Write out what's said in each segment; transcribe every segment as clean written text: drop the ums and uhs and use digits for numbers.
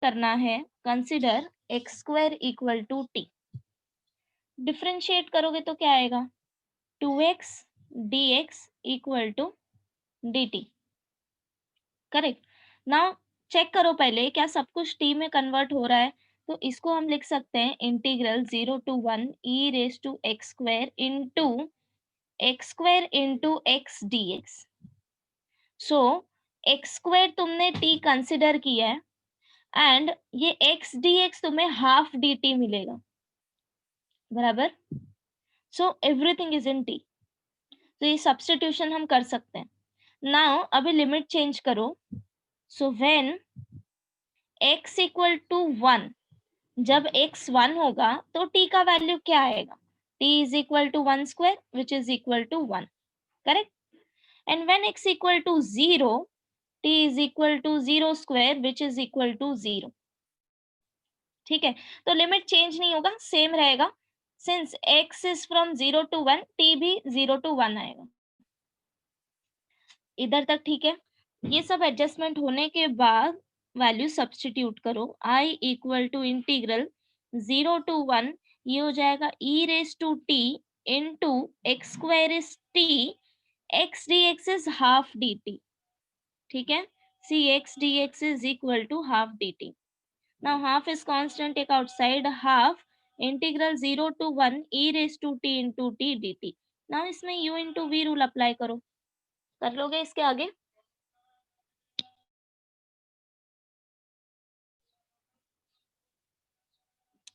करना है, consider x square equal to t. Differentiate करोगे तो क्या आएगा? 2x dx equal to dt। Correct. Now check करो पहले क्या सब कुछ t में कन्वर्ट हो रहा है। तो इसको हम लिख सकते हैं integral 0 to 1 e raise to x square into x dx। So x square तुमने t कंसिडर किया है एंड ये एक्स dx तुम्हें हाफ dt मिलेगा, बराबर। So everything is in t। तो ये सब्स्टिट्यूशन हम कर सकते हैं। नाउ अभी लिमिट चेंज करो। So when x equal to 1, जब x 1 होगा तो t का वैल्यू क्या आएगा? t is equal to 1 square which is equal to 1, correct. And when x equal to 0, t is equal to 0 square which is equal to 0। ठीक है, तो limit change नहीं होगा, सेम रहेगा। Since x is from 0 to 1, t भी 0 to 1 आएगा। इधर तक ठीक है। ये सब एडजस्टमेंट होने के बाद वैल्यू सब्स्टिट्यूट करो। I equal to integral 0 to 1, ये हो जाएगा e raise to t into x square is t, x dx is half dt। ठीक है, see x dx is equal to half dt। Now half is constant, take outside half, integral 0 to 1 e raise to t into t dt। नाउ इसमें u into v rule apply करो। कर लोगे इसके आगे?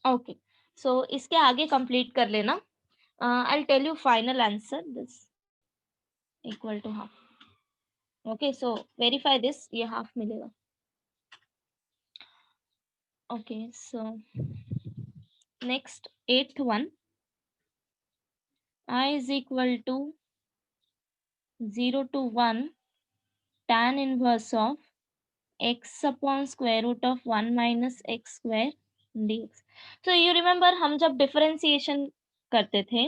Okay, सो इसके आगे कंप्लीट कर लेना। I tell you final answer, this equal to half. Okay, so verify this, ये हाफ मिलेगा। Okay, so next 8th one, I is equal to 0 to 1 tan inverse of x upon square root of 1 minus x square dx। तो you remember हम जब differentiation करते थे,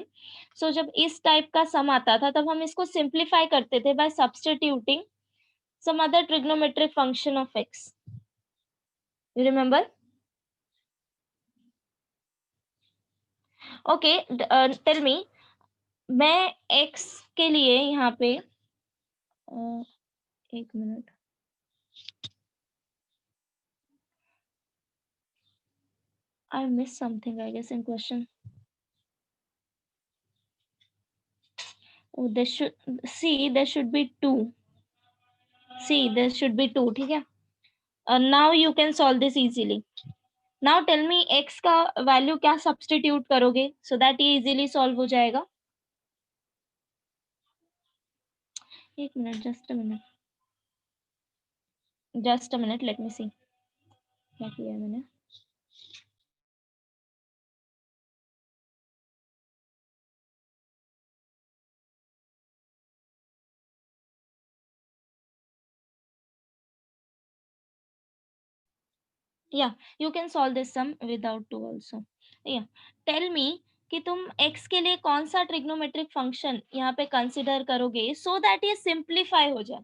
सो जब इस type का सम आता था तब हम इसको सिंप्लीफाई करते थे bye substituting some other trigonometric function of x. You remember? Okay, tell me, मैं x के लिए यहाँ पे एक minute, I missed something I guess in question. Oh, there should see there should be two. See, there should be two. ठीक है? Now you can solve this easily. Now tell me x का value क्या substitute करोगे so that ये easily solve हो जाएगा? एक minute, just a minute, let me see क्या किया है मैंने। Yeah, you can solve this sum without 2 also. Yeah, tell me कि तुम x के लिए कौन सा ट्रिग्नोमेट्रिक फंक्शन यहाँ पे कंसिडर करोगे सो दैट ये सिंप्लीफाई हो जाए।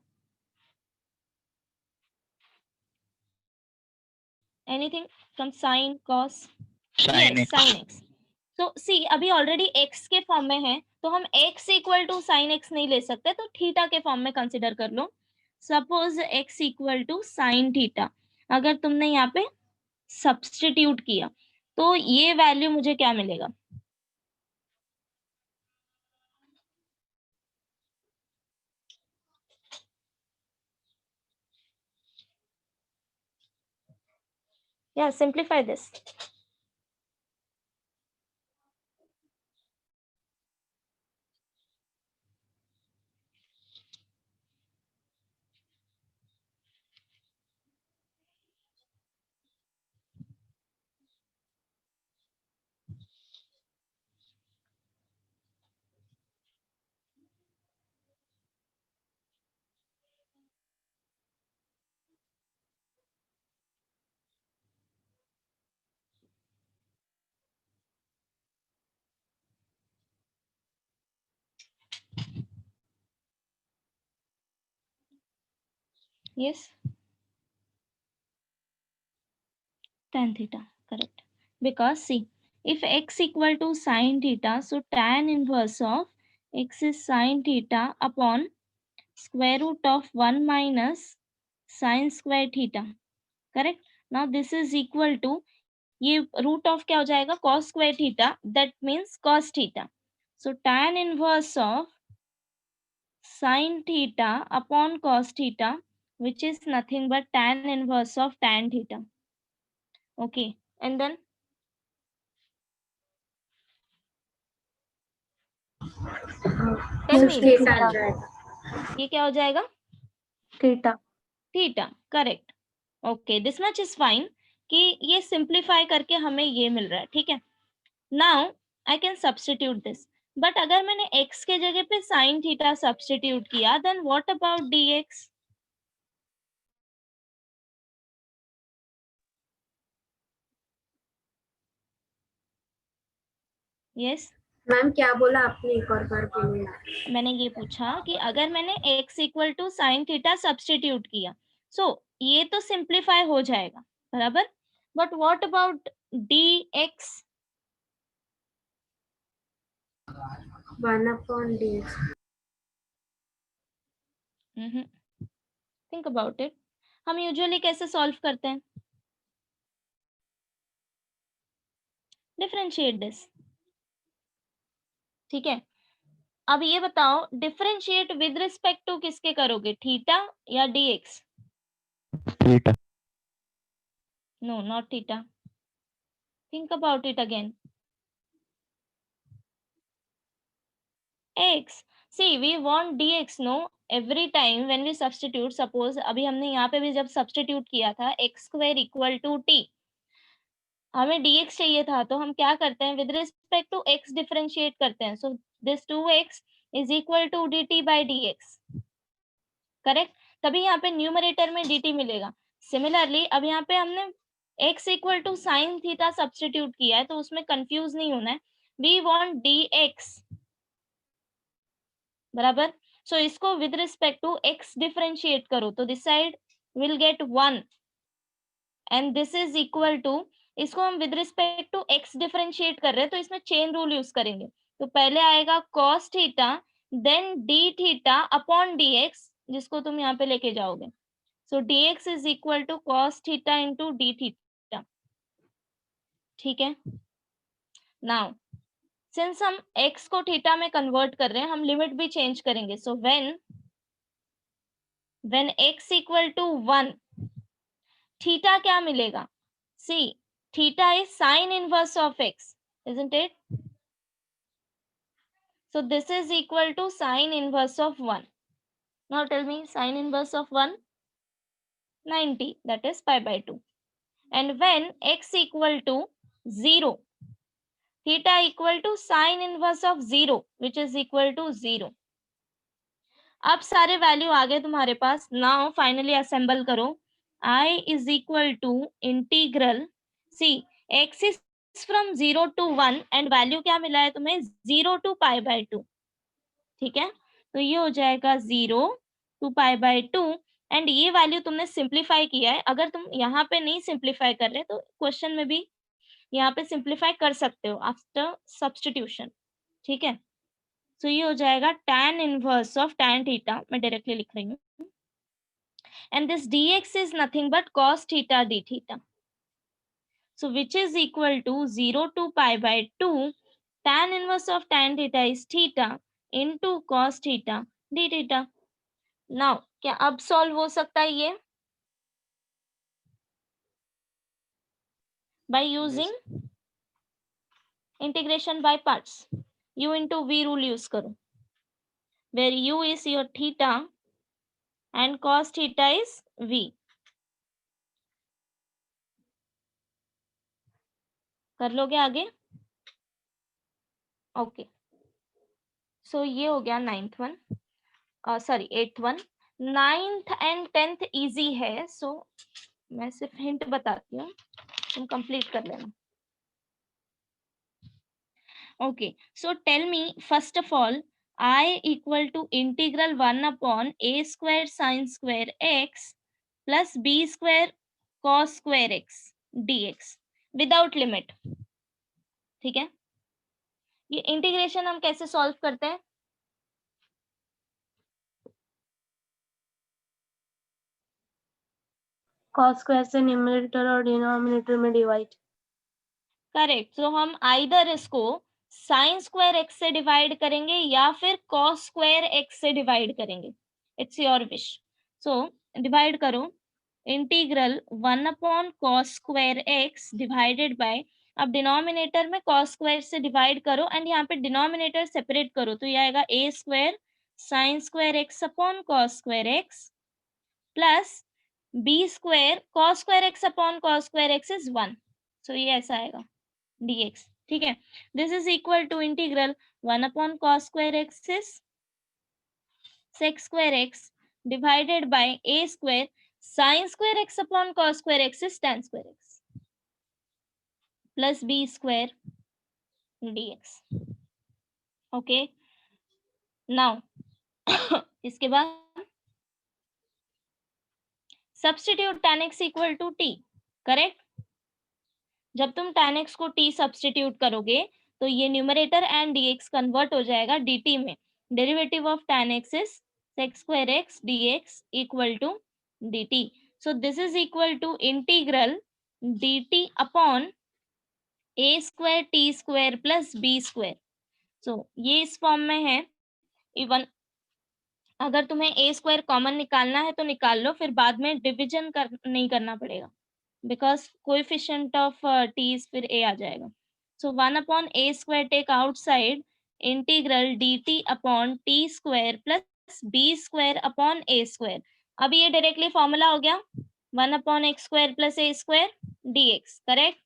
Anything from sine cos? Yes, sine x. तो सी अभी ऑलरेडी x के फॉर्म में है तो हम x equal to sine x नहीं ले सकते, तो थीटा के फॉर्म में कंसिडर कर लो। Suppose x equal to sine theta, अगर तुमने यहाँ पे सब्स्टिट्यूट किया तो ये वैल्यू मुझे क्या मिलेगा? Yeah, simplify this. Yes. tan theta, correct. Because see, if x equal to sin theta, so tan inverse of x is sin theta upon square root of 1 minus sin square theta, correct. Now this is equal to, ये root of क्या हो जाएगा, cos square theta, that means cos theta. So tan inverse of sin theta upon cos theta, which is nothing but tan inverse of tan theta. Okay, and then tell me this theta आ one, जाएगा, ये क्या हो जाएगा, theta. Theta, correct. Okay, this much is fine कि ये simplify करके हमें ये मिल रहा है, ठीक है. Now I can substitute this, but अगर मैंने x के जगह पे sin थीटा सब्स्टिट्यूट किया, then what about dx? Yes, ma'am क्या बोला आपने, एक और बार बोलिए। मैंने ये पूछा कि अगर मैंने x equal to sine theta substitute किया, सो ये तो सिंप्लीफाई हो जाएगा, बराबर, but what about dx? 1/dx। Think about it. हम यूजुअली कैसे सॉल्व करते हैं? डिफरेंशिएट दिस, ठीक है. अब ये बताओ, डिफरेंशिएट विद रिस्पेक्ट टू किसके करोगे, थीटा या dx? Theta. No, not theta. Think about it again. x, see we want dx, no, every time when we substitute, suppose अभी हमने यहाँ पे भी जब सब्स्टिट्यूट किया था x square equal to t, हमें dx चाहिए था, तो हम क्या करते हैं, with respect to x differentiate करते हैं. So this 2x is equal to dt by dx, correct. तभी यहाँ पे न्यूमरेटर में dt मिलेगा. सिमिलरली अब यहाँ पे हमने x equal to sine theta substitute किया है, तो उसमें कंफ्यूज नहीं होना है. वी वांट dx, बराबर. सो इसको with respect to x differentiate करो, तो this side will get 1 and this is equal to, इसको हम with respect to x differentiate कर रहे हैं, तो इसमें चेन रूल यूज करेंगे. तो पहले आएगा cos theta, then d theta upon dx, जिसको तुम यहाँ पे लेके जाओगे. So dx is equal to cos theta into d theta, ठीक है. नाउ सिंस हम x को थीटा में कन्वर्ट कर रहे हैं, हम लिमिट भी चेंज करेंगे. So when x equal to 1, theta क्या मिलेगा, सी theta is sine inverse of x, isn't it? So this is equal to sine inverse of 1. Now tell me, sine inverse of 1, 90, that is pi by 2. And when x equal to 0, theta equal to sine inverse of 0, which is equal to 0. अब सारे value आ गए तुम्हारे पास. Now finally assemble करो. I is equal to integral, see x is from 0 to 1 and value क्या मिला है तुम्हें, 0 to pi by 2, ठीक है. तो ये हो जाएगा 0 to pi by 2 एंड ये वैल्यू तुमने सिंप्लीफाई किया है. अगर तुम यहाँ पे नहीं सिंप्लीफाई कर रहे तो क्वेश्चन में भी यहाँ पे सिंप्लीफाई कर सकते हो आफ्टर सब्स्टिट्यूशन, ठीक है. सो ये हो जाएगा tan inverse of tan theta, मैं डायरेक्टली लिख रही हूँ, and this dx is nothing but cos theta d theta. So which is equal to 0 to pi by 2 tan inverse of tan theta is theta into cos theta d theta. Now क्या अब solve हो सकता है ये by using integration by parts, u into v rule use करो, where u is your theta and cos theta is v. कर लोगे आगे? ओके, सो ये हो गया 9th one, sorry 8th one. 9th and 10th easy है, सो मैं सिर्फ हिंट बताती हूँ, तुम कंप्लीट कर लेना. Okay, so tell me first of all, I equal to integral 1 upon a square sin square x plus b square cos square x. dx without limit. ठीक है, ये इंटीग्रेशन हम कैसे सॉल्व करते हैं? cos स्क्वायर से न्यूमरेटर और denominator में डिवाइड। करेक्ट। सो हम आइदर इसको साइन स्क्वायर एक्स से डिवाइड करेंगे या फिर कॉस स्क्वायर एक्स से डिवाइड करेंगे, it's your wish. So divide करो, integral 1 cos square x divided by, अब डिनोमिनेटर में cos स्क्वायर से डिवाइड करो एंड यहाँ पे डिनोमिनेटर सेपरेट करो, तो ये आएगा a square sine square x upon cos square x plus b square cos square x upon cos square x is 1। So ये ऐसा आएगा dx। ठीक है, this is equal to integral 1 cos square x is sec square x divided by a square sin square x upon cos square x is tan square x plus b square dx। Okay, now इसके बाद substitute tan x equal to t, correct. जब तुम tan x को t substitute करोगे तो ये numerator and dx convert हो जाएगा dt में। Derivative of tan x is sec square x dx equal to dt। So this is equal to integral dt upon a square t square plus b square. सो ये इस form में है। Even अगर तुम्हें a स्क्वायर कॉमन निकालना है तो निकाल लो, फिर बाद में डिविजन नहीं करना पड़ेगा, बिकॉज कोएफिशिएंट ऑफ t फिर a आ जाएगा। So 1/a square take outside, integral dt upon t square plus b square upon a square. अब ये डायरेक्टली फॉर्मूला हो गया 1/x square plus a square dx, correct.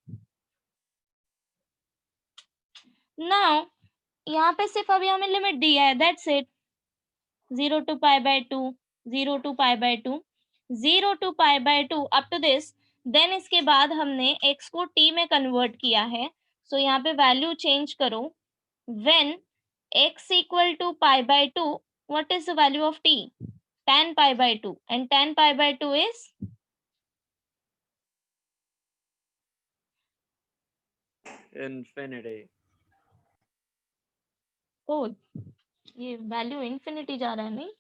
Now यहाँ पे सिर्फ अभी हमें लिमिट दिया है, that's it. 0 to pi by 2, 0 to pi by 2, 0 to pi by 2 up to this. Then इसके बाद हमने x को t में कन्वर्ट किया है, सो यहाँ पे वैल्यू चेंज करो। When x equal to pi by 2, what is the value of t? tan pi by 2, and tan pi by 2 is infinity। ओ, ये वैल्यू इंफिनिटी जा रहा है। नहीं,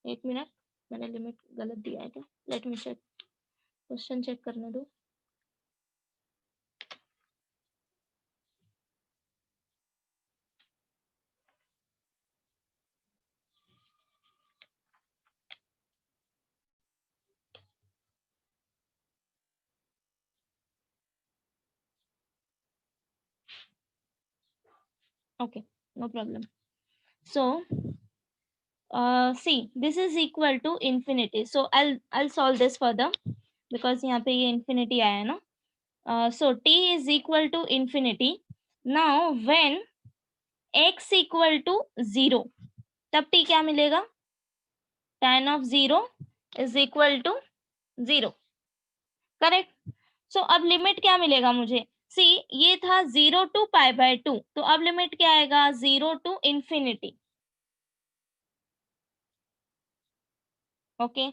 एक मिनट, मैंने लिमिट गलत दिया है क्या? Let me check, question check करने दो। Okay, no problem. So see, this is equal to infinity, so I'll solve this further because यहाँ पे ये infinity आया है ना। So t is equal to infinity। Now when x equal to 0, तब t क्या मिलेगा? tan of 0 is equal to 0, correct. So अब लिमिट क्या मिलेगा मुझे? सी, ये था 0 to pi by 2, तो अब लिमिट क्या आएगा? 0 to infinity। ओके,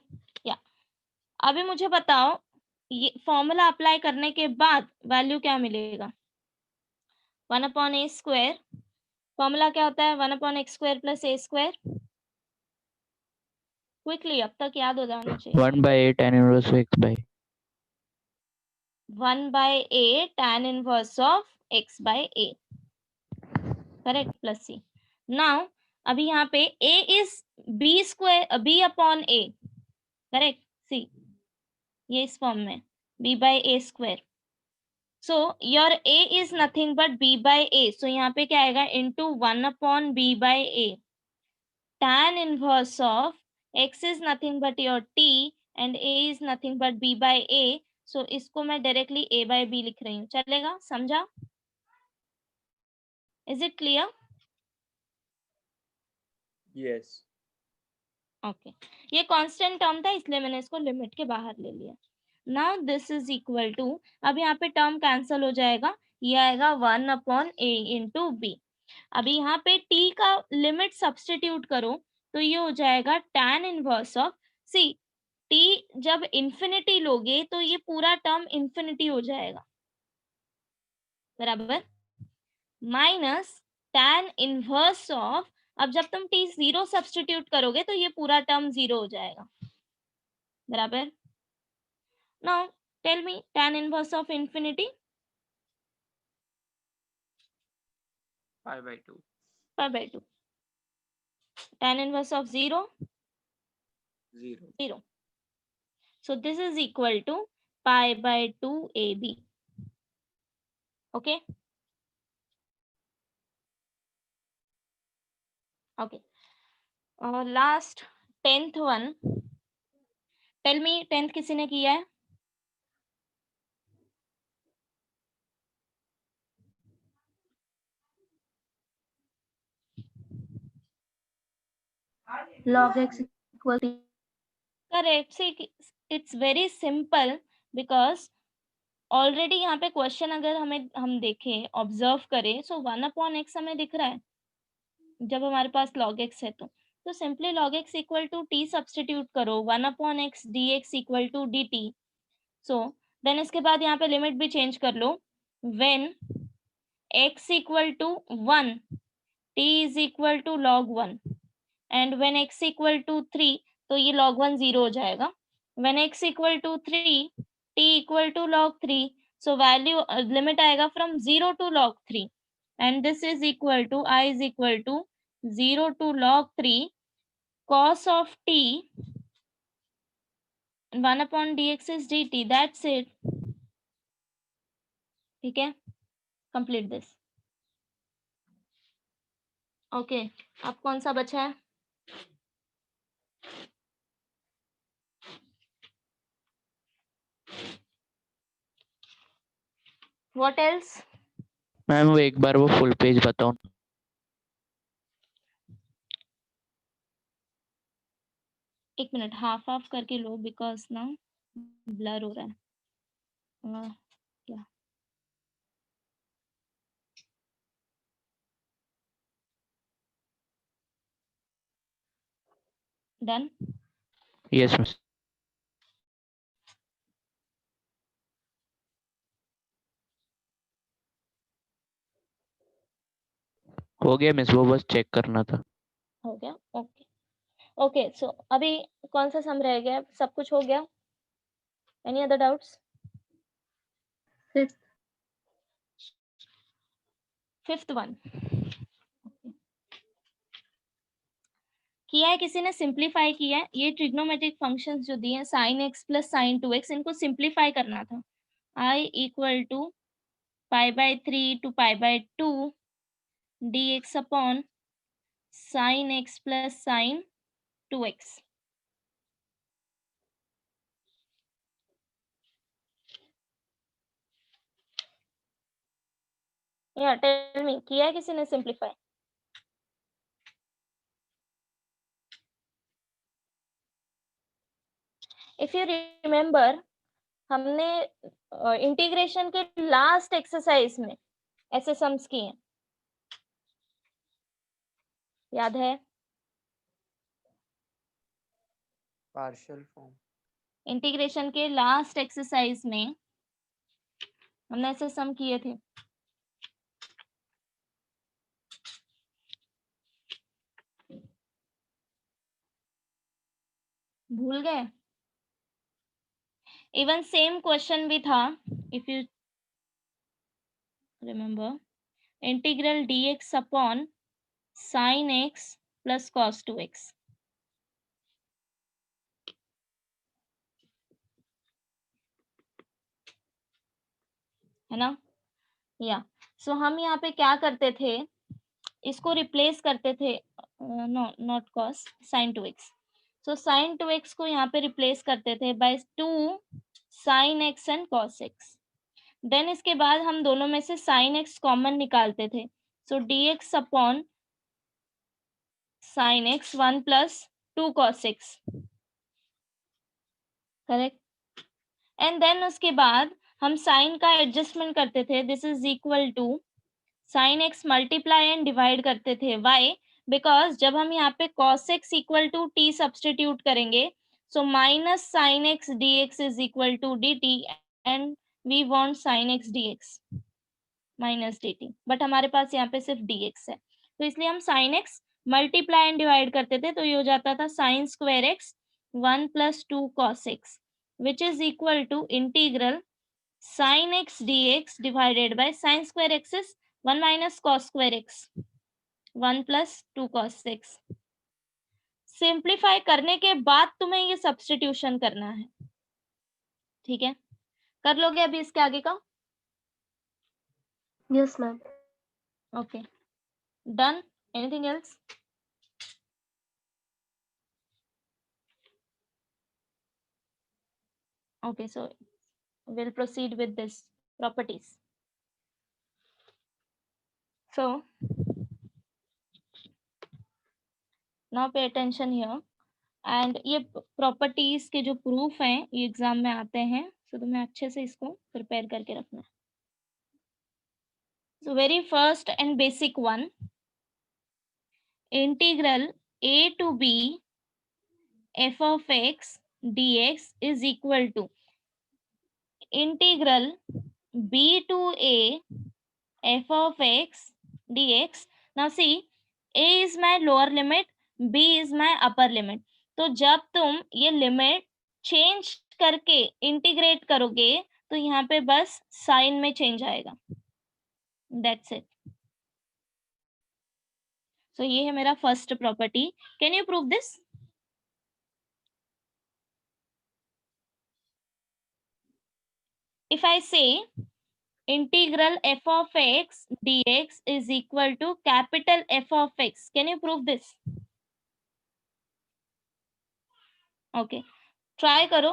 या अभी मुझे बताओ, ये फॉर्मूला अप्लाई करने के बाद वैल्यू क्या मिलेगा? 1/a स्क्वायर, फॉर्मूला क्या होता है? 1/x square plus a square. Quickly, अब तक याद हो जाना चाहिए। 1/8 tan inverse x by 1/a tan inverse of x by a, correct, plus c। Now अभी यहाँ पे a is b square, b upon a, correct, see ये इस फॉर्म में b by a square. So your a is nothing but b by a, सो यहाँ पे क्या आएगा? Into 1/b by a, tan inverse of x is nothing but your t and a is nothing but b by a। So इसको मैं directly a bye b लिख रही हूँ, चलेगा? समझा? Is it clear? yes। Okay, ये constant term था इसलिए मैंने इसको लिमिट के बाहर ले लिया। Now this is equal to, अब यहाँ पे टर्म कैंसिल हो जाएगा, ये आएगा 1/a इंटू b। अभी यहाँ पे t का लिमिट सब्स्टिट्यूट करो तो ये हो जाएगा tan inverse of, see t जब इंफिनिटी लोगे तो ये पूरा टर्म इंफिनिटी हो जाएगा, बराबर, माइनस tan इनवर्स ऑफ, अब जब तुम t 0 सब्स्टिट्यूट करोगे तो ये पूरा टर्म 0 हो जाएगा, बराबर. Now tell me tan inverse of infinity. pi by 2. pi by 2. Tan inverse of 0, 0. 0. So this is equal to pi by 2 AB. Okay. Okay. Last 10th one. Tell me 10th किसी ने किया है? log x equal to Correct. See, it's very simple because already यहाँ पे question अगर हम देखें, observe करें, सो 1/x हमें दिख रहा है जब हमारे पास log x है तो simply log x equal to t substitute करो, 1/x dx equal to dt. So then इसके बाद यहाँ पे लिमिट भी चेंज कर लो, when x equal to 1 t is equal to log 1 and when x equal to 3 तो ये log 1 0 हो जाएगा. When x equal to 3 t equal to log 3, so value limit आएगा from 0 to log 3 and this is equal to I is equal to 0 to log 3 cos of t 1/dx is dt. That's it. ठीक है, complete this. Okay, अब कौन सा बचा है? What else? Ma'am वो एक बार वो फुल पेज बताओ. एक मिनट, हाफ हाफ करके लो बिकॉज ना ब्लर हो रहा है. क्या डन? Yes miss. हो गया मिस, वो बस चेक करना था. हो गया. Okay okay. सो अभी कौन सा सम रह गया? सब कुछ हो गया? Any other doubts? Fifth one किया है किसी ने? सिंप्लीफाई किया है. ये ट्रिग्नोमेट्रिक फंक्शंस जो दिए हैं sin x plus sin 2x, इनको सिंप्लीफाई करना था. I equal to pi by 3 to pi by 2 dx upon sin x plus sin 2x. या टेल मी, किया है किसी ने सिंप्लीफाई? इफ यू रिमेम्बर, हमने इंटीग्रेशन के लास्ट एक्सरसाइज में ऐसे सम्स किए हैं, याद है? Partial form. इंटीग्रेशन के लास्ट एक्सरसाइज में हमने ऐसे सम किए थे. भूल गए? इवन सेम क्वेश्चन भी था, if you remember, integral dx upon sin x plus cos 2x. है ना? या सो हम यहाँ पे क्या करते थे, इसको रिप्लेस करते थे, no not cos, sin 2x. So sin 2x को यहाँ पे रिप्लेस करते थे by 2 sin x and cos x. Then इसके बाद हम दोनों में से sin x कॉमन निकालते थे. So dx upon sin x 1 plus 2 cos x. Correct? And then उसके बाद हम साइन का एडजस्टमेंट करते थे. This is equal to sin x multiply and divide करते थे. वाई? बिकॉज जब हम यहाँ पे cos x equal to t substitute करेंगे So minus sin x dx is equal to dt and we want sin x dx minus dt, but हमारे पास यहाँ पे सिर्फ dx है, तो इसलिए हम sin x multiply and divide करते थे, तो ये हो जाता था sin square x 1 plus 2 cos x which is equal to integral sin x dx divided by sin square x is 1 minus cos square x 1 plus 2 cos x. Simplify करने के बाद तुम्हें ये सब्स्टिट्यूशन करना है, ठीक है? कर लोगे अभी इसके आगे का? Yes, ma'am. Okay, done. Anything else? Okay, so we'll proceed with this properties. So now pay attention here. And ये प्रॉपर्टीज के जो प्रूफ हैं ये एग्जाम में आते हैं, so तुम्हें अच्छे से इसको प्रिपेयर करके रखना है. So very first and basic one, integral a to b f of x dx is equal to integral b to a f of x dx. Now see, a is my lower limit, b is my upper limit. तो जब तुम ये limit change करके integrate करोगे तो यहाँ पे बस साइन में चेंज आएगा. That's it. सो ये है मेरा first property. Can you prove this? If I से integral f of x dx is equal to capital F of x, can you prove this? Okay, try karo.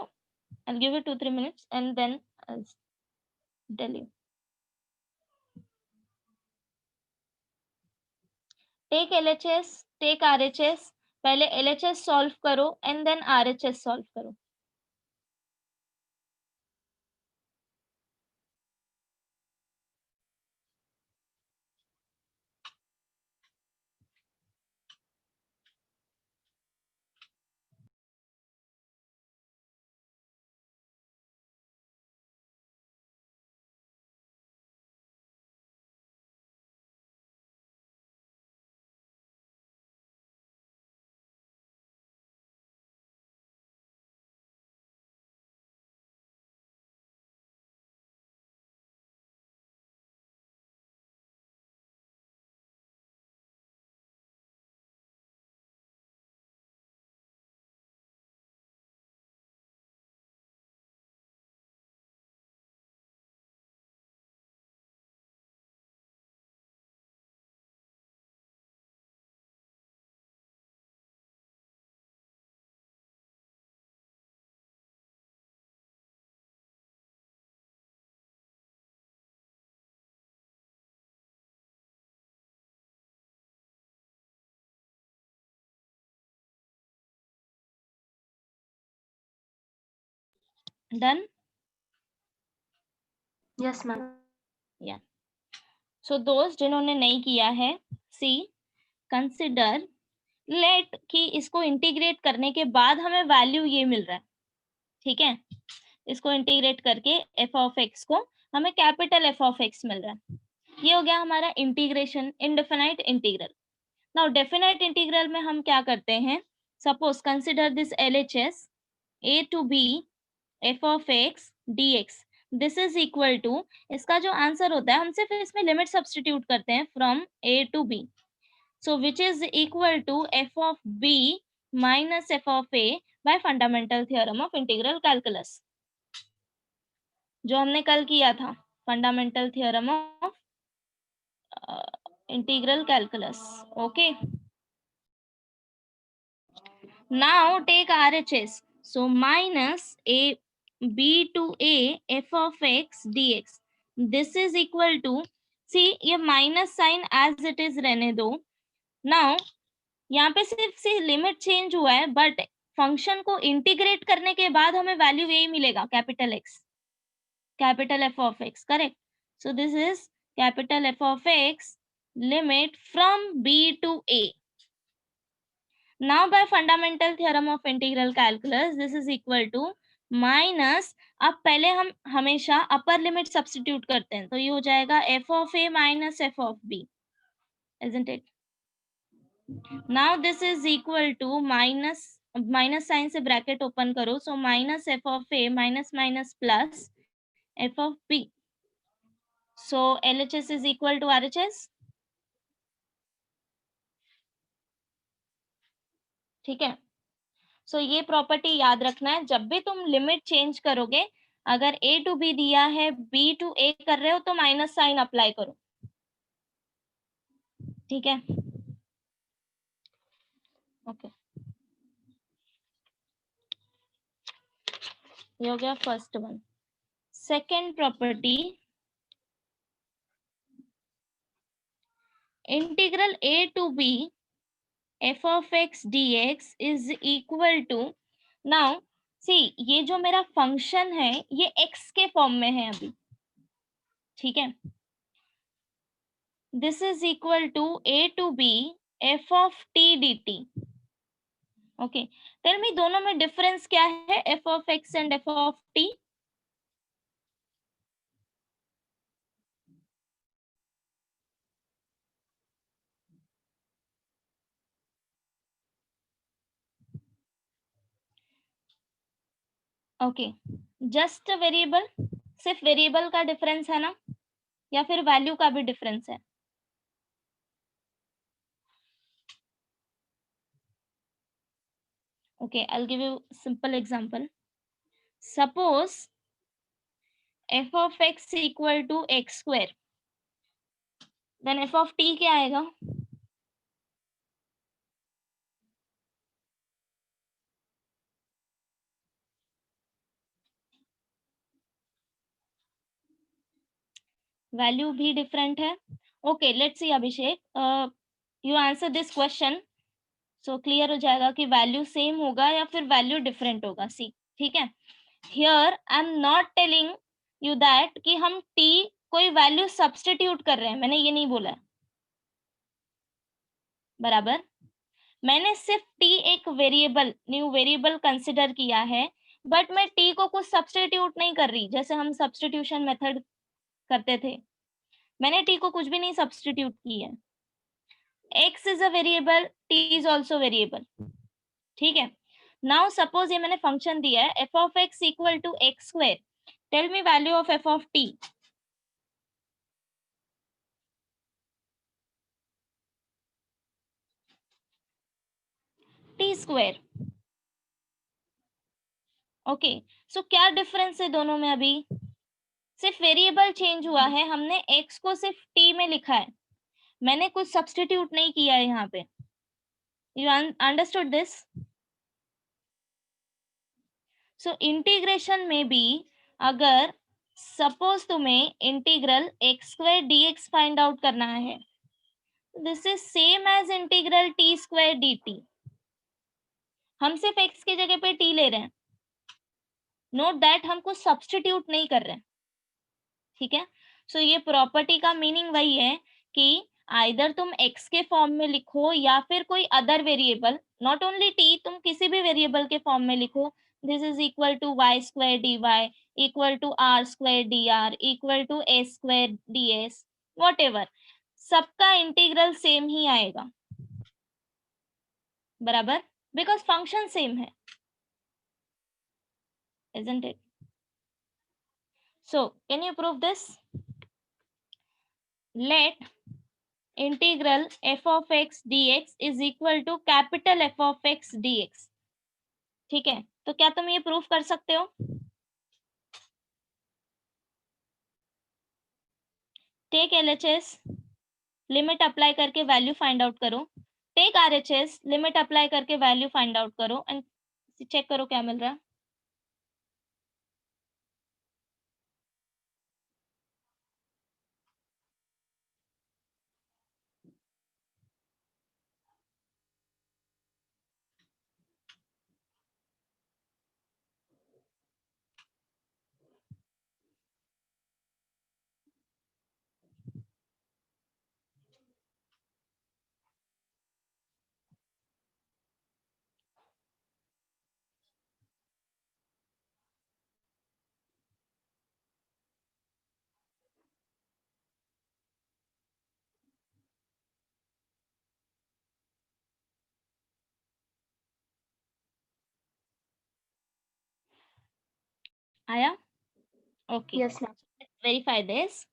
I'll give you 2-3 minutes and then I'll tell you. Take LHS, take RHS. पहले LHS solve करो and then RHS solve करो. Done? Yes, ma'am. Yeah. So those जिन्होंने नहीं किया है, see, consider, let कि इसको integrate करने के बाद हमें वैल्यू ये मिल रहा है, ठीक है? इसको इंटीग्रेट करके f of x को हमें कैपिटल f of x मिल रहा है. ये हो गया हमारा integration, indefinite integral. Now definite integral में हम क्या करते हैं? Suppose consider this LHS a to b f of x dx. This is equal to, इसका जो आंसर होता है हम सिर्फ इसमें लिमिट सब्स्टिट्यूट करते हैं from a to b. So which is equal to f of b minus f of a by fundamental theorem of integral calculus, जो हमने कल किया था. Fundamental theorem of integral calculus. Okay, now take RHS. So minus a b to a f of x dx. This is equal to, see ये minus sine as it is रहने दो. Now यहाँ पे सिर्फ से लिमिट चेंज हुआ है, but function को इंटीग्रेट करने के बाद हमें वैल्यू यही मिलेगा, capital x, capital F of x. Correct? So this is capital F of x limit from b to a. Now by fundamental theorem of integral calculus, this is equal to minus, अब पहले हम हमेशा upper limit substitute करते हैं, तो ये हो जाएगा f of a minus f of b, isn't it? Now this is equal to minus sine से ब्रैकेट ओपन करो, so minus f of a minus minus plus f of b, so LHS is equal to RHS. ठीक है, so ये property याद रखना है, जब भी तुम लिमिट चेंज करोगे, अगर a टू b दिया है, b टू a कर रहे हो, तो माइनस साइन अप्लाई करो, ठीक है? ओके, ये हो गया first one. Second property, integral a to b f of x dx is equal to, now see ये जो मेरा फंक्शन है ये x के फॉर्म में है अभी, ठीक है? This is equal to a to b f of t dt। Okay, tell me दोनों में डिफरेंस क्या है, f of x and f of t? Okay, just variable, सिर्फ वेरिएबल का डिफरेंस है ना, या फिर वैल्यू का भी डिफरेंस है? Okay, I will give you simple example. Suppose f of x equal to x square, then f of t क्या आएगा? वैल्यू भी डिफरेंट है। Okay, let's see Abhishek, you answer this question, so clear हो जाएगा कि value same होगा या फिर वैल्यू डिफरेंट होगा। सी, ठीक है, here I am not telling you that कि हम t कोई वैल्यू सब्स्टिट्यूट कर रहे हैं, मैंने ये नहीं बोला है, बराबर? मैंने सिर्फ t एक वेरिएबल, न्यू वेरिएबल कंसिडर किया है, बट मैं t को कुछ सब्स्टिट्यूट नहीं कर रही, जैसे हम सब्स्टिट्यूशन मेथड करते थे, मैंने t को कुछ भी नहीं सब्स्टिट्यूट की है। x is a variable, t is also variable, ठीक है? नाउ सपोज ये मैंने फंक्शन दिया है f of x equal to x square, tell me value of f of t। t square. Okay, so क्या डिफरेंस है दोनों में? अभी सिर्फ वेरिएबल चेंज हुआ है, हमने x को सिर्फ t में लिखा है, मैंने कुछ सब्स्टिट्यूट नहीं किया है यहाँ पे। You understood this? So integration में भी अगर सपोज तुम्हें integral x square dx find out करना है, this is same as integral t square dt, हम सिर्फ x की जगह पे t ले रहे हैं, नोट दैट हम कुछ सब्स्टिट्यूट नहीं कर रहे हैं, ठीक है? सो ये प्रॉपर्टी का मीनिंग वही है कि आइदर तुम x के फॉर्म में लिखो या फिर कोई other variable, not only t, तुम किसी भी वेरिएबल के फॉर्म में लिखो, this is equal to y square dy equal to r square dr equal to s square ds, whatever, सबका इंटीग्रल सेम ही आएगा, बराबर? बिकॉज फंक्शन सेम है, isn't it? So can you prove this? Let integral f of x dx is equal to capital F of x dx, ठीक है? तो क्या तुम ये प्रूफ कर सकते हो? टेक LHS, लिमिट अप्लाई करके वैल्यू फाइंड आउट करो, टेक RHS, लिमिट अप्लाई करके वैल्यू फाइंड आउट करो एंड चेक करो क्या मिल रहा है। आया? Okay, Yes, ma'am. verify this.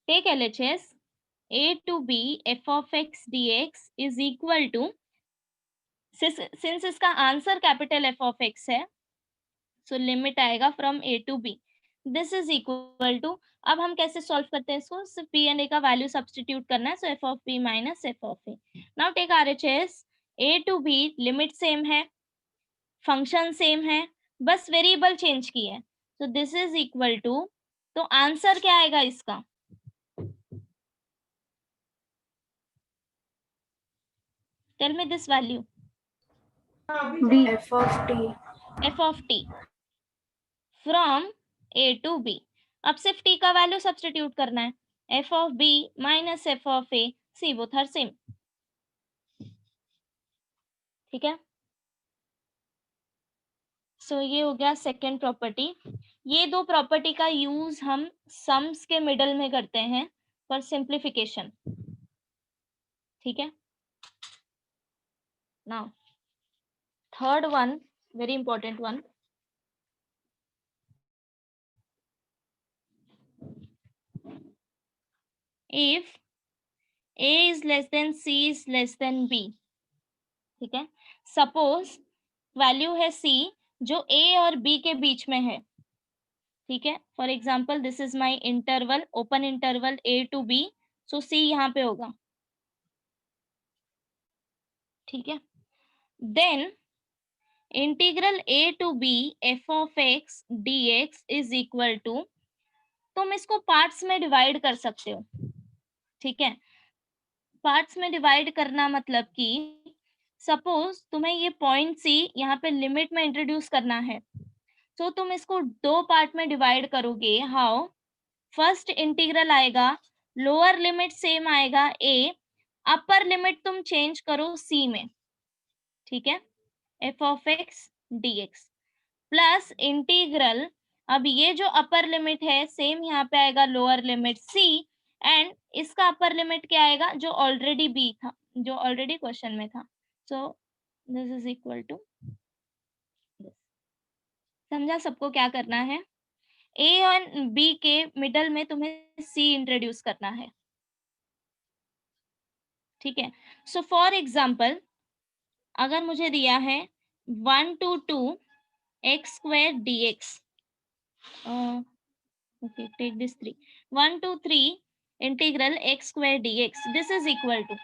Take LHS. A to B f of x dx is equal to, since इसका answer capital F of x है, so limit आएगा from A to B. This is equal to, अब हम कैसे solve करते हैं इसको, सिर्फ P एंड A का वैल्यू सब्स्टिट्यूट करना है, so F of P minus F of A. Now take RHS. A to B limit same है, फंक्शन सेम है, बस वेरिएबल चेंज की है, so this is equal to, तो आंसर क्या आएगा इसका? Tell me this value. B. F of T. F of T from A to B. अब सिर्फ T का वैल्यू सब्स्टिट्यूट करना है, F of B minus F of A, see both are same. ठीक है, सो ये हो गया सेकेंड प्रॉपर्टी. ये दो प्रॉपर्टी का यूज हम सम्स के मिडल में करते हैं फॉर सिंप्लीफिकेशन. ठीक है, now third one, very important one. If A is less than C is less than B. ठीक है, सपोज वैल्यू है C जो A और B के बीच में है. ठीक है, for example this is my interval, open interval A to B, so C यहाँ पे होगा. ठीक है, then integral A to B f of x dx is equal to, तुम इसको पार्ट्स में डिवाइड कर सकते हो. ठीक है, पार्ट्स में डिवाइड करना मतलब कि सपोज तुम्हें ये पॉइंट C यहाँ पे लिमिट में इंट्रोड्यूस करना है, तो तुम इसको दो पार्ट में डिवाइड करोगे. हाउ? फर्स्ट इंटीग्रल आएगा, लोअर लिमिट सेम आएगा A, अपर लिमिट तुम चेंज करो C में. ठीक है, f of x dx plus integral, अब ये जो अपर लिमिट है सेम यहाँ पे आएगा लोअर लिमिट C, एंड इसका अपर लिमिट क्या आएगा जो ऑलरेडी B था, जो ऑलरेडी क्वेश्चन में था. So this is equal to, समझा सबको क्या करना है? A और B के मिडल में तुम्हें C इंट्रोड्यूस करना है. ठीक है, सो फॉर एग्जाम्पल अगर मुझे दिया है 1 to 2 x square dx, okay take this 3, 1 to 3 integral x square dx, this is equal to,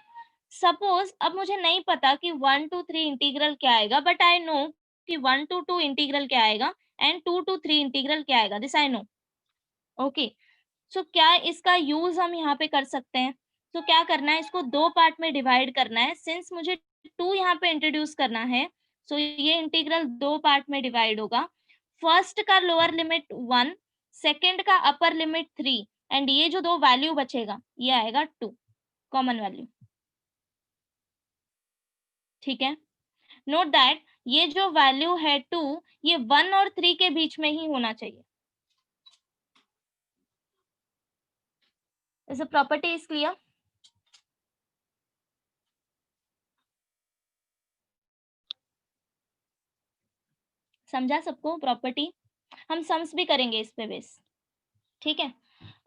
suppose अब मुझे नहीं पता कि 1 to 3 इंटीग्रल क्या आएगा, बट आई नो कि 1 to 2 इंटीग्रल क्या आएगा एंड 2 to 3 इंटीग्रल क्या आएगा, this I know. Okay, so क्या इसका यूज हम यहाँ पे कर सकते हैं? तो क्या करना है, इसको दो पार्ट में डिवाइड करना है. सिंस मुझे 2 यहाँ पे इंट्रोड्यूस करना है, सो ये इंटीग्रल दो पार्ट में डिवाइड होगा. फर्स्ट का लोअर लिमिट 1, सेकंड का अपर लिमिट 3, एंड ये जो दो वैल्यू बचेगा ये आएगा 2, कॉमन वैल्यू. ठीक है, नोट दैट ये जो वैल्यू है 2, ये 1 और 3 के बीच में ही होना चाहिए. इस प्रॉपर्टी इज क्लियर? समझा सबको प्रॉपर्टी? हम सम्स भी करेंगे इस पे बेस. ठीक है,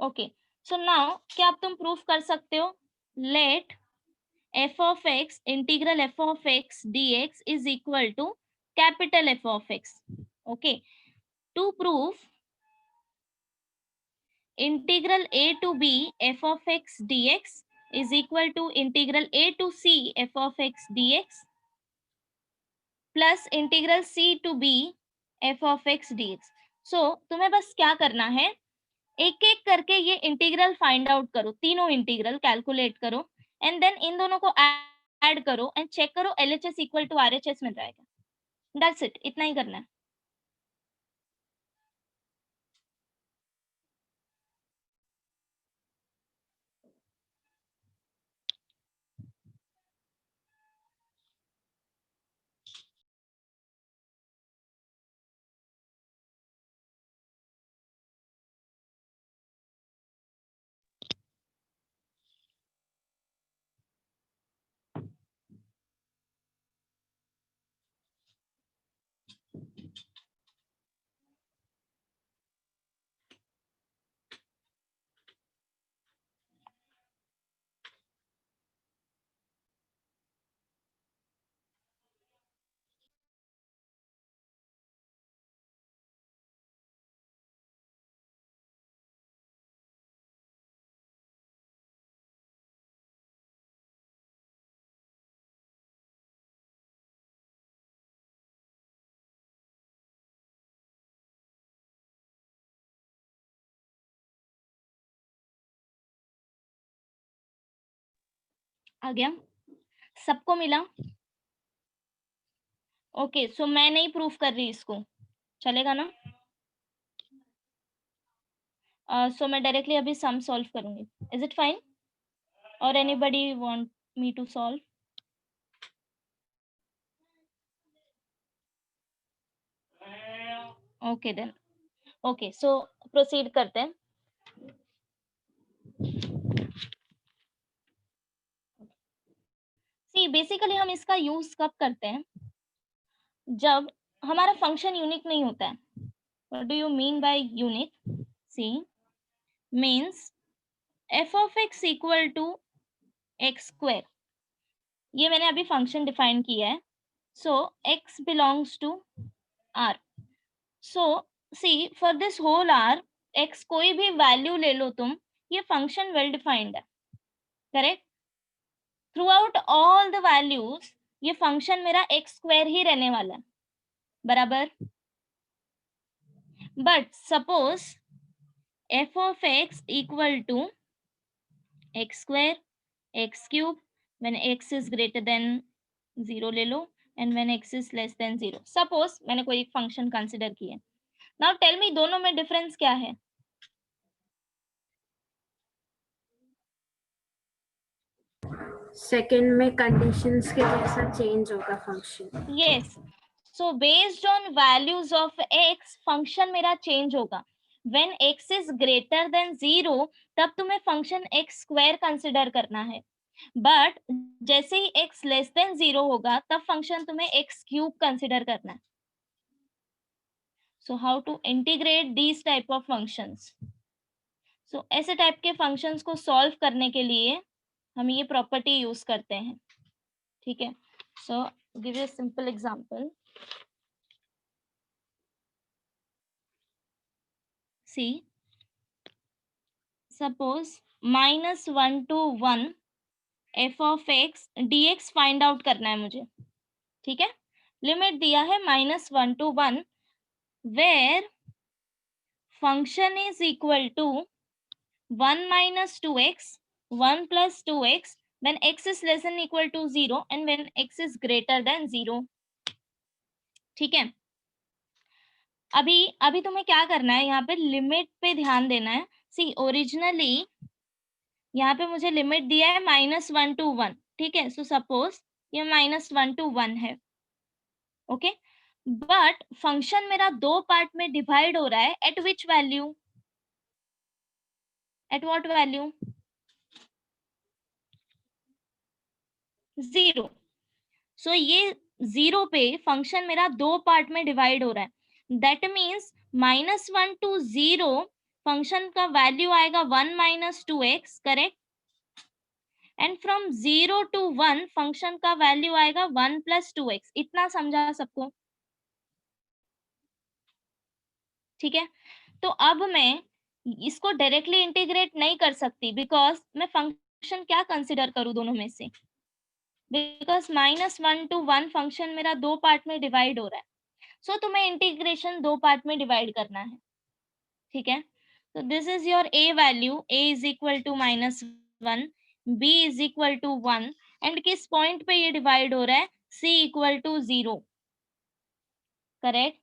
ओके. सो नाउ क्या अब तुम प्रूफ कर सकते हो? Let f of x integral f of x dx is equal to capital F of x. Okay, to proof integral a to b f of x dx is equal to integral a to c f of x dx plus integral c to b f of x dx. So तुम्हें बस क्या करना है, एक एक करके ये integral find out करो, तीनों इंटीग्रल कैलकुलेट करो, एंड देन इन दोनों को ऐड करो एंड चेक करो LHS इक्वल टू RHS मिल जाएगा. दैट्स इट, इतना ही करना है. आ गया, सबको मिला? ओके, सो मैं नहीं प्रूफ कर रही इसको, चलेगा ना? सो मैं डायरेक्टली अभी सम सॉल्व करूंगी, इज इट फाइन? और anybody want me to solve? Okay then, okay, so proceed करते हैं। सी बेसिकली हम इसका यूज कब करते हैं? जब हमारा फंक्शन यूनिक नहीं होता है। What do you mean by unique? See means f of x equal to x square, ये मैंने अभी फंक्शन डिफाइन किया है। So x belongs to R. So see for this whole R, x कोई भी वैल्यू ले लो तुम, ये फंक्शन वेल डिफाइंड है, correct? Throughout all the values ये फंक्शन मेरा एक्स स्क्वायर ही रहने वाला है, बराबर? But suppose f of x equal to x square, x cube, when x is greater than 0 ले लो, and when x is less than 0. Suppose मैंने कोई एक फंक्शन कंसिडर किया। Now tell me दोनों में डिफरेंस क्या है? सेकंड में कंडीशंस के जैसा चेंज होगा function. Yes. So based on values of x, function मेरा चेंज होगा। When x is greater than 0, तब तुम्हें फंक्शन x स्क्वायर कंसिडर करना है। बट जैसे ही x लेस देन 0 होगा, तब फंक्शन तुम्हें x क्यूब कंसिडर करना है। So how to integrate these type of functions? So ऐसे टाइप के फंक्शंस को सॉल्व करने के लिए हम ये प्रॉपर्टी यूज करते हैं, ठीक है? So give you a simple example. See suppose -1 to 1 f of x dx find out करना है मुझे, ठीक है? लिमिट दिया है -1 to 1 where function is equal to 1 minus 2x, 1 plus 2x when x is less than equal to 0 and when x is greater than 0, ठीक है? अभी तुम्हें क्या करना है, यहाँ पे लिमिट पे ध्यान देना है। सी ओरिजिनली यहाँ पे मुझे लिमिट दिया है -1 to 1, ठीक है? सो सपोज ये -1 to 1 है, ओके? बट फंक्शन मेरा दो पार्ट में डिवाइड हो रहा है, eight which value? At what value? 0। सो ये 0 पे फंक्शन मेरा दो पार्ट में डिवाइड हो रहा है। दैट मीन्स -1 to 0 फंक्शन का वैल्यू आएगा 1 minus 2x, correct? And from 0 to 1 function का वैल्यू आएगा 1 plus 2x। इतना समझा सबको? ठीक है? तो अब मैं इसको डायरेक्टली इंटीग्रेट नहीं कर सकती, बिकॉज मैं फंक्शन क्या कंसिडर करूं दोनों में से? बिकॉज -1 to 1 फंक्शन मेरा दो पार्ट में डिवाइड हो रहा है। सो तुम्हें इंटीग्रेशन दो पार्ट में डिवाइड करना है, ठीक है? तो this is your a value, a is equal to -1, b is equal to 1, and किस पॉइंट पे ये डिवाइड हो रहा है? c equal to 0, correct?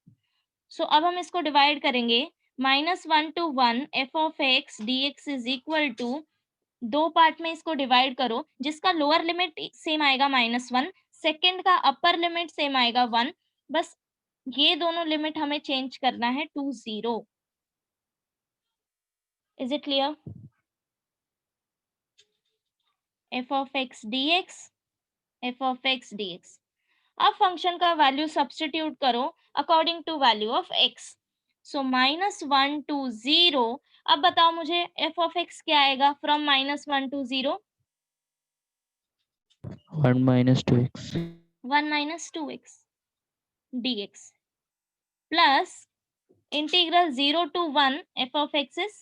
So अब हम इसको डिवाइड करेंगे। -1 to 1 f of x dx is equal to, दो पार्ट में इसको डिवाइड करो, जिसका लोअर लिमिट सेम आएगा -1, सेकंड का अपर लिमिट सेम आएगा 1, बस ये दोनों लिमिट हमें चेंज करना है to 0। Is it clear? f of x dx, f of x dx। अब फंक्शन का वैल्यू सब्स्टिट्यूट करो according to value of x। So -1 to 0। अब बताओ मुझे f of x क्या आएगा from -1 to 0? 1 minus 2x 1 minus 2x dx plus integral 0 to 1 f of x is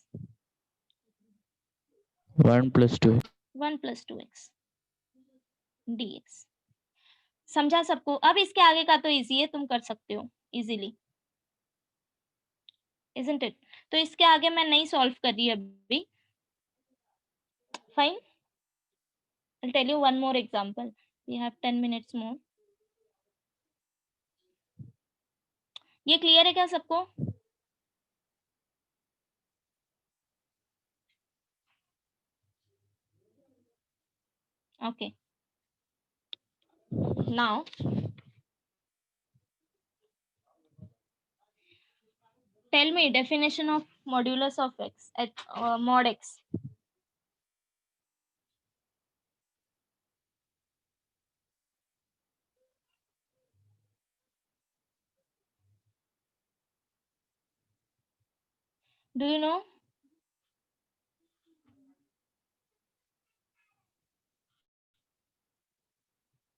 1 plus 2x 1 plus 2x dx। समझा सबको? अब इसके आगे का तो इजी है, तुम कर सकते हो इजीली, isn't it? तो इसके आगे मैं नहीं सॉल्व कर रही अभी, fine? I'll tell you one more example. We have 10 minutes more. ये क्लियर है क्या सबको? Okay. Now, tell me definition of modulus of x at mod x. Do you know?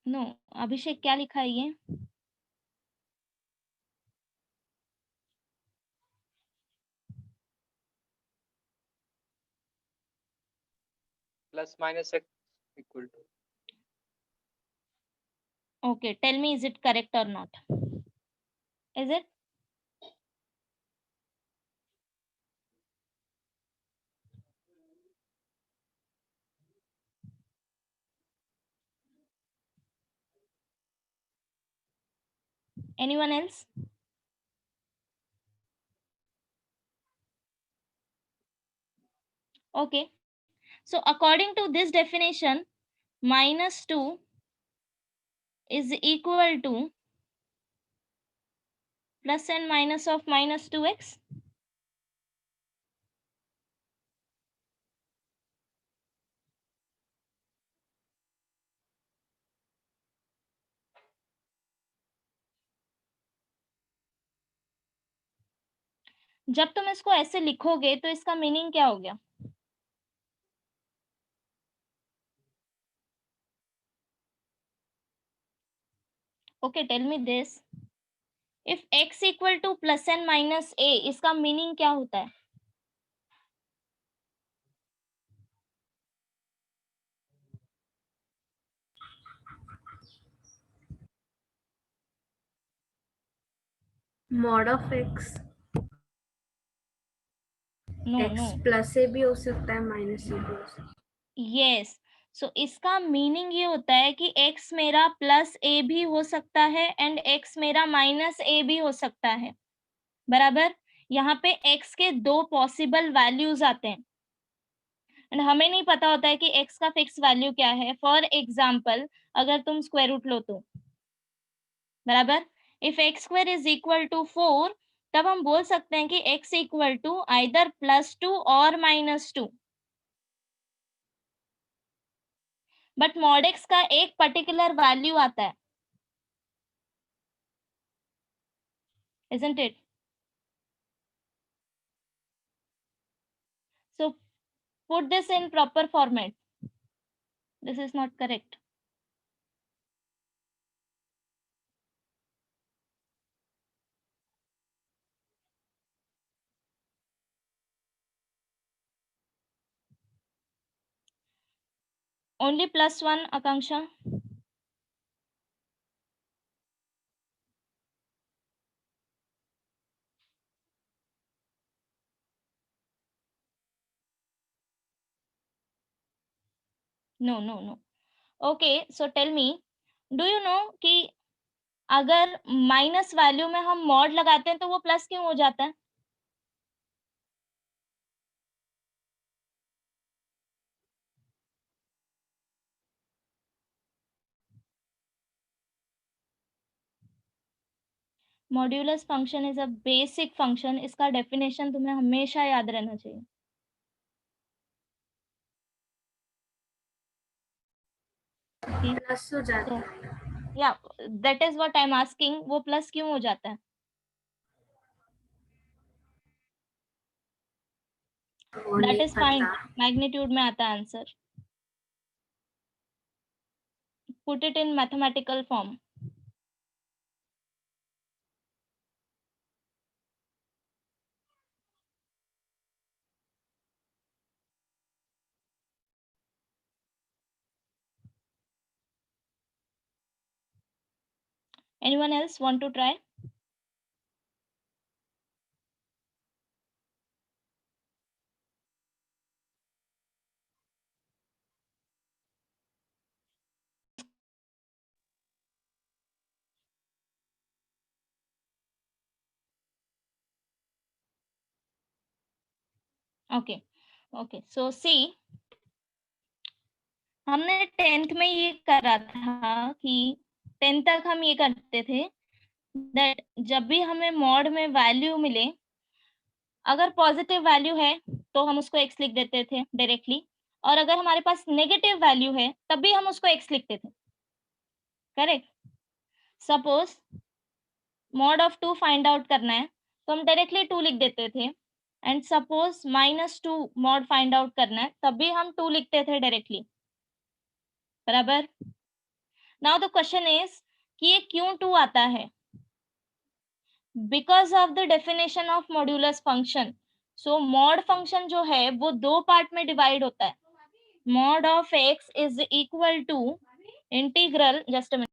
No. अभिषेक क्या लिखा है ये? Plus minus x equal to. Okay, tell me, is it correct or not? Is it? Anyone else? Okay. So according to this definition, minus 2 is equal to plus and minus of minus 2x. जब तुम इसको ऐसे लिखोगे तो इसका meaning क्या हो गया? Okay, tell me this. If x equal to plus and minus a, इसका मीनिंग क्या होता है? mod of x No, x no. Plus a भी हो सकता है माइनस ए भी हो सकता है। यस, सो इसका मीनिंग ये होता है कि x मेरा प्लस ए भी हो सकता है एंड x मेरा माइनस ए भी हो सकता है, बराबर। यहाँ पे x के दो पॉसिबल वैल्यूज आते हैं एंड हमें नहीं पता होता है कि x का फिक्स वैल्यू क्या है। फॉर एग्जाम्पल, अगर तुम स्क्वायर रूट लो तो, बराबर, if x square is equal to 4, तब हम बोल सकते हैं कि x इक्वल टू आइदर +2 और -2। बट मॉड एक्स का एक पर्टिकुलर वैल्यू आता है, isn't it? So put this in proper format. This is not correct. Only +1, Akanksha. No, no, no. Okay, so tell me, do you know कि अगर minus value में हम mod लगाते हैं तो वो प्लस क्यों हो जाता है? Modulus function is a basic function. इसका डेफिनेशन तुम्हें हमेशा याद रहना चाहिए। प्लस हो जाता So, है। yeah, that is what I'm asking, वो प्लस क्यों हो जाता है? वो That नहीं is fine, पता। मैग्नीट्यूड में आता है answer. Put it in mathematical form. Anyone else want to try? Okay okay, so see, हमने 10th में ये करा था कि 10 तक हम ये करते थे दैट जब भी हमें मॉड में वैल्यू मिले, अगर पॉजिटिव वैल्यू है तो हम उसको x लिख देते थे डायरेक्टली, और अगर हमारे पास नेगेटिव वैल्यू है तब भी हम उसको x लिखते थे, correct. Suppose mod of 2 find out करना है तो हम डायरेक्टली 2 लिख देते थे, and suppose -2 mod find out करना है तब भी हम 2 लिखते थे डायरेक्टली, बराबर। नाउ द क्वेश्चन इज कि ये क्यों 2 आता है? Because of the definition of modulus function. So mod function जो है वो 2 पार्ट में डिवाइड होता है। Mod of x is equal to integral, just a minute,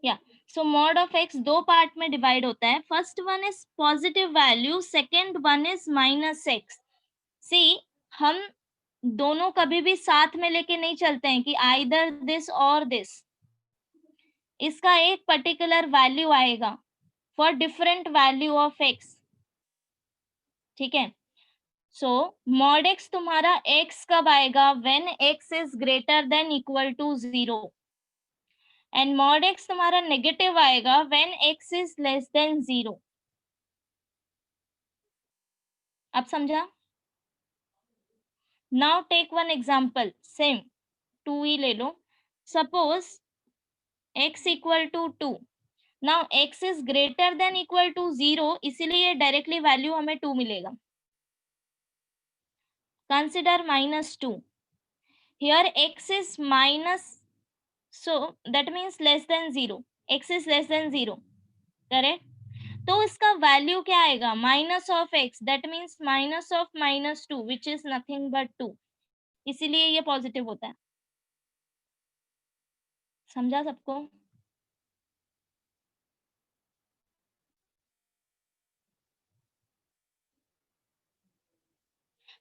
या so mod of x 2 part में डिवाइड होता है। First one is positive value, second one is -x। See, हम दोनों कभी भी साथ में लेके नहीं चलते हैं कि आइदर दिस और दिस। इसका एक पर्टिकुलर वैल्यू आएगा for different value of x, ठीक है। सो मॉड x तुम्हारा x कब आएगा? When x is greater than equal to 0, and mod x तुम्हारा नेगेटिव आएगा when x is less than 0। अब समझा? Now take one example, same 2 ही ले लो। Suppose x equal to 2, now x is greater than equal to 0, इसीलिए directly value हमें 2 मिलेगा। Consider -2, here x is minus, so that means less than 0, x is less than 0, correct. तो इसका value क्या आएगा? Minus of x, that means minus of -2 which is nothing but 2, इसीलिए ये positive होता है। समझा सबको?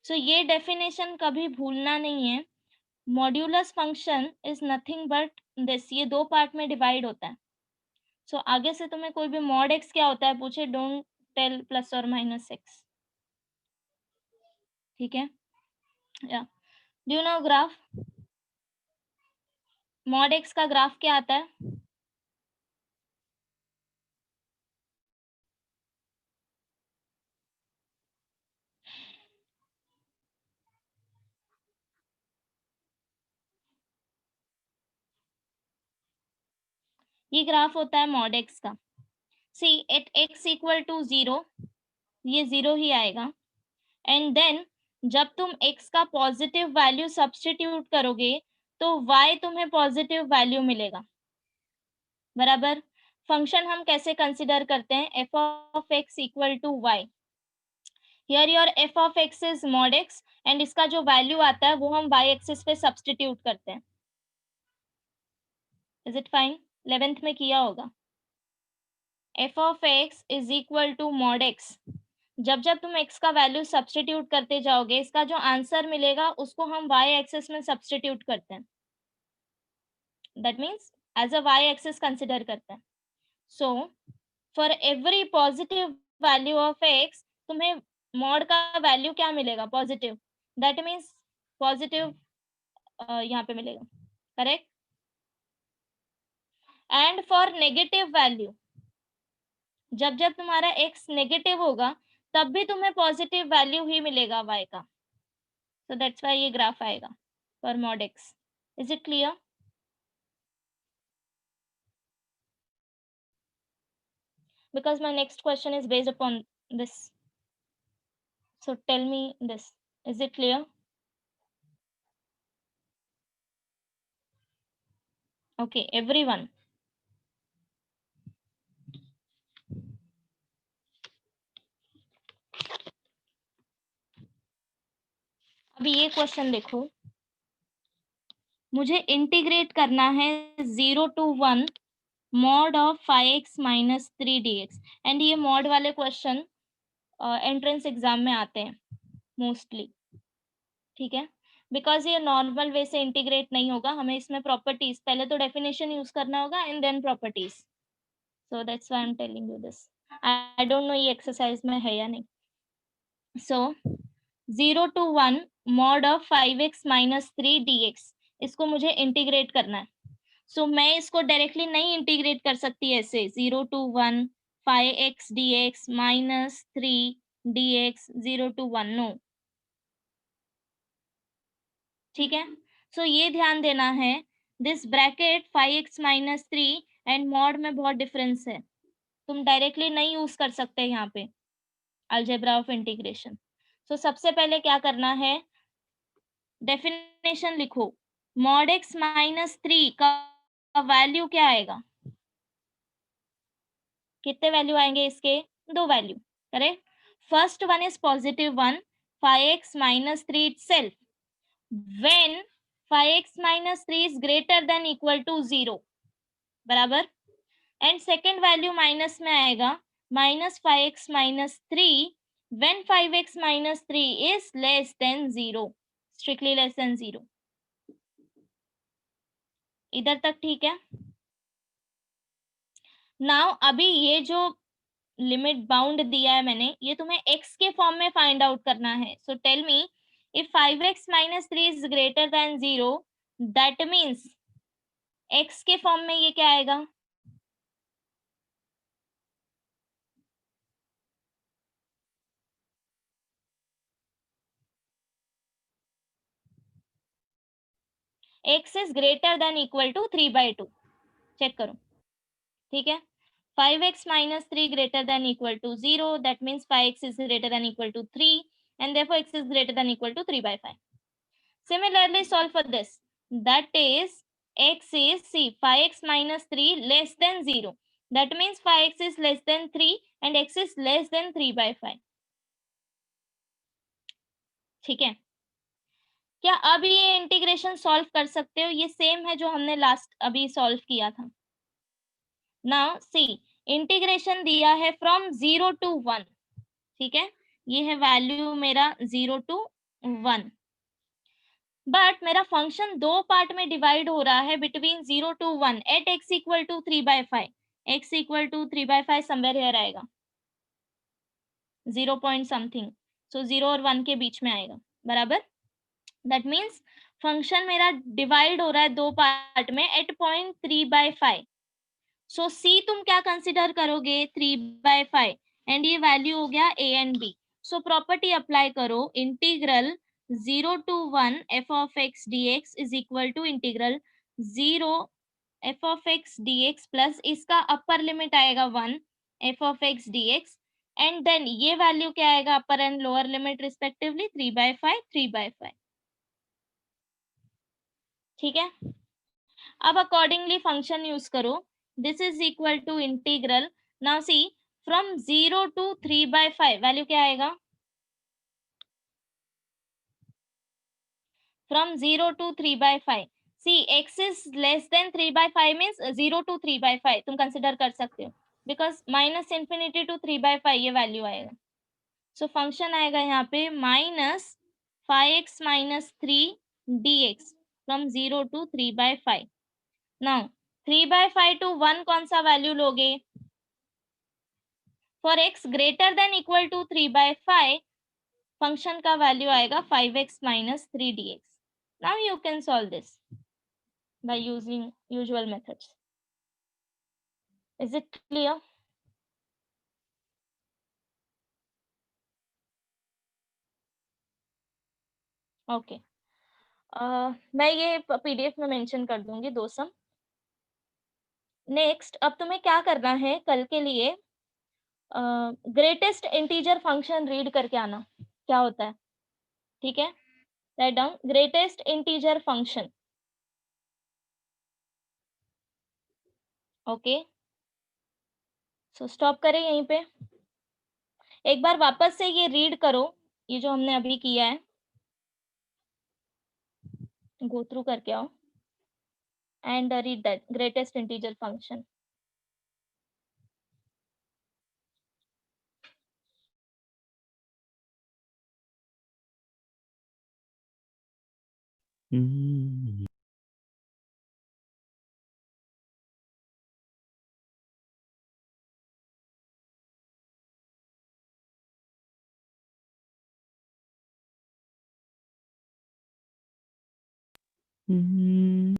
सो ये डेफिनेशन कभी भूलना नहीं है। Modulus function is nothing but this, ये 2 पार्ट में डिवाइड होता है। सो आगे से तुम्हें कोई भी मॉड x क्या होता है पूछे, डोंट टेल प्लस और -x, ठीक है। या do you know graph? Mod x का ग्राफ क्या आता है? ये ग्राफ होता है मॉड x का। सी, एट x इक्वल टू 0, ये 0 ही आएगा, एंड देन जब तुम x का पॉजिटिव वैल्यू सब्स्टिट्यूट करोगे तो y तुम्हें पॉजिटिव वैल्यू मिलेगा, बराबर। फंक्शन हम कैसे कंसिडर करते हैं? f of x equal to y, here your f of x is mod x, and इसका जो वैल्यू आता है वो हम y एक्सिस पे सब्स्टिट्यूट करते हैं। Is it fine? 11th में किया होगा। f of x is equal to mod x, जब जब तुम x का वैल्यू सब्स्टिट्यूट करते जाओगे, इसका जो आंसर मिलेगा उसको हम y एक्सिस में सब्स्टिट्यूट करते हैं, that means as a y axis consider करते हैं। So for every positive value of x, तुम्हें मॉड का वैल्यू क्या मिलेगा? पॉजिटिव, दैट मीन्स पॉजिटिव यहाँ पे मिलेगा, correct. And for negative value, जब जब तुम्हारा x नेगेटिव होगा तब भी तुम्हें पॉजिटिव वैल्यू ही मिलेगा y का। सो दैट्स व्हाई ये ग्राफ आएगा for mod x। Is it clear? Because my next question is based upon this. So tell me this. Is it clear? Okay, everyone. अभी ये क्वेश्चन देखो, मुझे integrate करना है 0 to 1 mod of 5x minus 3 dx, and ये mod वाले question entrance exam में आते हैं मोस्टली, ठीक है। बिकॉज ये नॉर्मल वे से इंटीग्रेट नहीं होगा, हमें इसमें प्रॉपर्टीज, पहले तो डेफिनेशन यूज करना होगा and then properties. so that's why I'm telling you this. I don't know ये exercise में है या नहीं. So 0 to 1 mod of 5x minus 3 dx, इसको मुझे इंटीग्रेट करना है. सो मैं इसको डायरेक्टली नहीं इंटीग्रेट कर सकती ऐसे 0 to 1 5x dx minus 3 dx 0 to 1, no. ठीक है. सो ये ध्यान देना है, this bracket 5x minus 3 and mod में बहुत डिफरेंस है. तुम डायरेक्टली नहीं यूज कर सकते यहाँ पे अलजेब्रा ऑफ इंटीग्रेशन. सो सबसे पहले क्या करना है, डेफिनेशन लिखो. मॉड x माइनस 3 का वैल्यू क्या आएगा, कितने वैल्यू आएंगे इसके, 2 value. Correct. First one is positive 1, 5x minus 3 itself when 5x minus 3 is greater than equal to 0, बराबर. एंड सेकेंड वैल्यू माइनस में आएगा minus 5x minus 3 when 5x minus 3 is less than 0, strictly less than 0. इधर तक ठीक है. Now अभी ये जो लिमिट बाउंड दिया है मैंने, ये तुम्हें x के फॉर्म में फाइंड आउट करना है. So tell me, if 5x minus 3 is greater than 0, that means x के फॉर्म में ये क्या आएगा, x is greater than equal to 3/2. Check करो. ठीक है. 5x minus 3 greater than equal to 0, that means 5x is greater than equal to 3 and therefore x is greater than equal to 3/5. Similarly solve for this, that is x is, see, 5x minus 3 less than 0, that means 5x is less than 3 and x is less than 3/5. ठीक है. क्या अब ये integration solve कर सकते हो, ये same है जो हमने लास्ट अभी सॉल्व किया था. नाउ सी, इंटीग्रेशन दिया है फ्रॉम 0 to 1. ठीक है, ये है वैल्यू मेरा 0 to 1, बट मेरा फंक्शन दो पार्ट में डिवाइड हो रहा है between 0 to 1 at x equal to 3/5. x equal to 3/5 somewhere here आएगा, 0 पॉइंट समथिंग. सो 0 और 1 के बीच में आएगा, बराबर. दैट मीन्स फंक्शन मेरा डिवाइड हो रहा है दो पार्ट में एट पॉइंट 3/5. सो सी तुम क्या कंसिडर करोगे, 3/5 एंड ये वैल्यू हो गया a and b. So property apply करो, integral 0 to 1 f of x dx is equal to integral 0 f of x dx plus इसका अपर लिमिट आएगा 1 f of x dx and then ये value क्या आएगा, upper and lower limit respectively 3/5 3/5. ठीक है. अब accordingly function use करो, this is equal to integral. Now see, from 0 to 3/5 value क्या आएगा, from 0 to 3/5. See, x is less than 3/5 means 0 to 3/5 तुम कंसिडर कर सकते हो, बिकॉज माइनस इंफिनिटी टू 3/5 ये वैल्यू आएगा. सो फंक्शन आएगा यहाँ पे minus 5x minus 3 dx from 0 to 3/5. Now 3/5 to 1 कौन सा वैल्यू लोगे, for x greater than equal to 3/5 function का वैल्यू आएगा 5x minus 3 dx. Now you can solve this by using usual methods. Is it clear? Okay. मैं ये PDF में mention कर दूंगी दो सम. नेक्स्ट, अब तुम्हें क्या करना है, कल के लिए ग्रेटेस्ट इंटीजर फंक्शन रीड करके आना, क्या होता है. ठीक है, write down greatest integer function. Okay, so stop करें यहीं पे. एक बार वापस से ये रीड करो, ये जो हमने अभी किया है, गो थ्रू करके आओ and read that greatest integer function. Hmm.